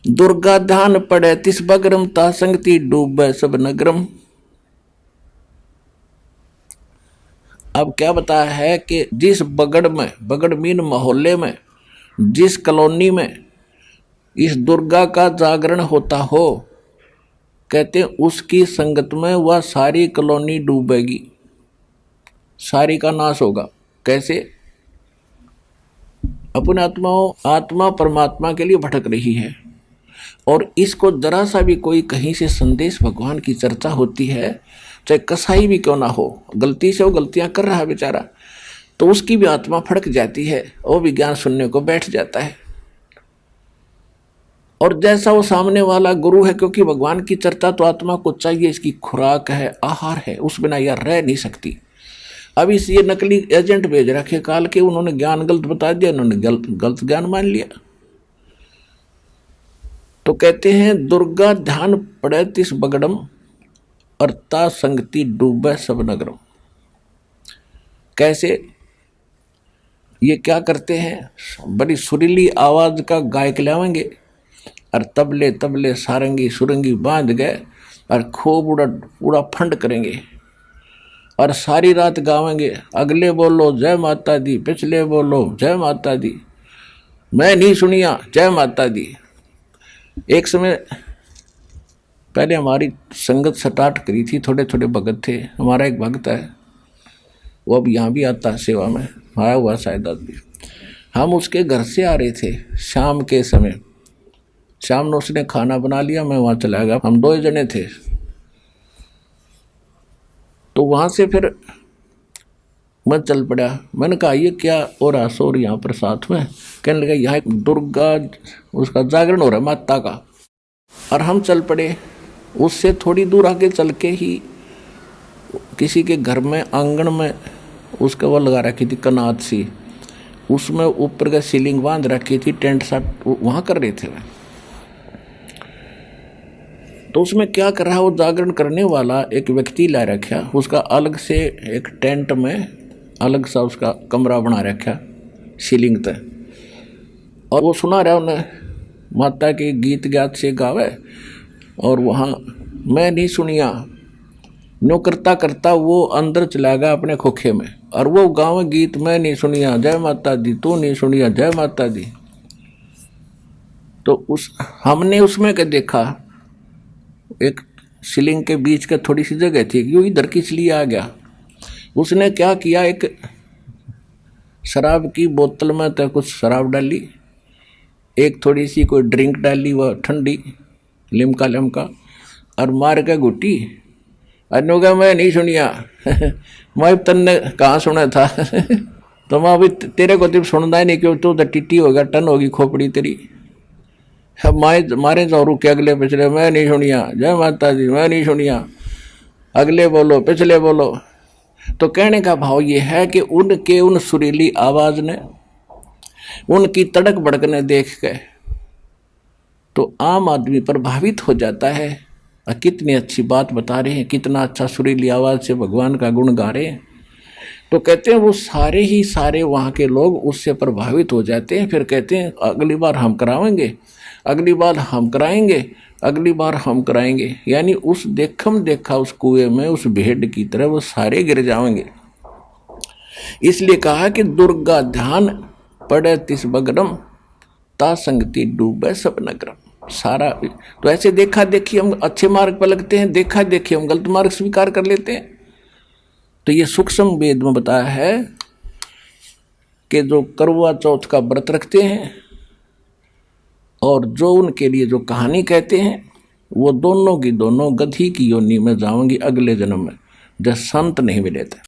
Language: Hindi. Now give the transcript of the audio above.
दुर्गा ध्यान पड़े तिस बगरम ता संगति डूबे सब नगरम। अब क्या बताया है कि जिस बगड़ में, बगड़ मीन मोहल्ले में, जिस कॉलोनी में इस दुर्गा का जागरण होता हो, कहते उसकी संगत में वह सारी कॉलोनी डूबेगी, सारी का नाश होगा। कैसे? अपने आत्मा परमात्मा के लिए भटक रही है और इसको जरा सा भी कोई कहीं से संदेश भगवान की चर्चा होती है, चाहे कसाई भी क्यों ना हो, गलती से वो गलतियां कर रहा है बेचारा, तो उसकी भी आत्मा फड़क जाती है, वो भी ज्ञान सुनने को बैठ जाता है। और जैसा वो सामने वाला गुरु है, क्योंकि भगवान की चर्चा तो आत्मा को चाहिए, इसकी खुराक है, आहार है, उस बिना यह रह नहीं सकती। अब इस ये नकली एजेंट भेज रखे काल के, उन्होंने ज्ञान गलत बता दिया, उन्होंने गलत ज्ञान मान लिया। तो कहते हैं दुर्गा ध्यान पड़े तिस बगड़म और ता संगति डूबे सब नगरम। कैसे? ये क्या करते हैं, बड़ी सुरीली आवाज का गायक लावेंगे और तबले तबले सारंगी सुरंगी बांध गए और खूब पूरा फंड करेंगे और सारी रात गावेंगे, अगले बोलो जय माता दी, पिछले बोलो जय माता दी, मैं नहीं सुनिया जय माता दी। एक समय पहले हमारी संगत स्टार्ट करी थी, थोड़े थोड़े भगत थे। हमारा एक भगत है, वो अब यहाँ भी आता है सेवा में, आया हुआ शायद आज भी। हम उसके घर से आ रहे थे शाम के समय, शाम में उसने खाना बना लिया, मैं वहाँ चला गया, हम 2 जने थे। तो वहाँ से फिर मैं चल पड़ा, मैंने कहा ये क्या हो रहा शोर यहाँ पर साथ में? कहने लगा यहाँ एक दुर्गा, उसका जागरण हो रहा है माता का। और हम चल पड़े, उससे थोड़ी दूर आगे चल के ही किसी के घर में आंगन में उसका वो लगा रखी थी कनात सी, उसमें ऊपर का सीलिंग बांध रखी थी, टेंट सा वहाँ कर रहे थे। तो उसमें क्या कर रहा, वो जागरण करने वाला एक व्यक्ति ला रखा, उसका अलग से एक टेंट में अलग सा उसका कमरा बना रखा सीलिंग तक, और वो सुना रहा उन्हें माता के गीत गात से गावे। और वहाँ मैं नहीं सुनिया नो करता करता वो अंदर चला गया अपने खोखे में, और वो गाँव गीत मैं नहीं सुनिया जय माता दी, तू नहीं सुनिया जय माता दी। तो हमने उसमें क्या देखा, एक सीलिंग के बीच का थोड़ी सी जगह थी, यूँ इधर किस लिए आ गया। उसने क्या किया, एक शराब की बोतल में तो कुछ शराब डाली, एक थोड़ी सी कोई ड्रिंक डाली, वह ठंडी लिमका और मार के घुटी। अनोगा मैं नहीं सुनिया मैं तन्ने कहाँ सुना था तो मैं अभी तेरे को तो सुनता ही नहीं, क्यों तू तो टिट्टी होगा, टन होगी खोपड़ी तेरी। मारे जाओ रुके अगले पिछले, मैं नहीं सुनिया जय माता दी, मैं नहीं सुनिया, अगले बोलो पिछले बोलो। तो कहने का भाव ये है कि उनके उन सुरीली आवाज ने, उनकी तड़क भड़कने देख के तो आम आदमी प्रभावित हो जाता है। कितनी अच्छी बात बता रहे हैं, कितना अच्छा सुरीली आवाज से भगवान का गुण गा रहे हैं। तो कहते हैं वो सारे ही सारे वहाँ के लोग उससे प्रभावित हो जाते हैं। फिर कहते हैं अगली बार हम कराएंगे, अगली बार हम कराएंगे, अगली बार हम कराएंगे। यानी उस देखम देखा उस कुएं में उस भेड़ की तरह वो सारे गिर जाएंगे। इसलिए कहा कि दुर्गा ध्यान पड़े तिस बगरम ता संगति डूबे सब नगरम। सारा तो ऐसे देखा देखी हम अच्छे मार्ग पर लगते हैं, देखा देखी हम गलत मार्ग स्वीकार कर लेते हैं। तो ये सूक्ष्म वेद में बताया है कि जो करवा चौथ का व्रत रखते हैं और जो उनके लिए जो कहानी कहते हैं, वो दोनों की दोनों गधी की योनि में जाओगी अगले जन्म में, जब संत नहीं मिले थे।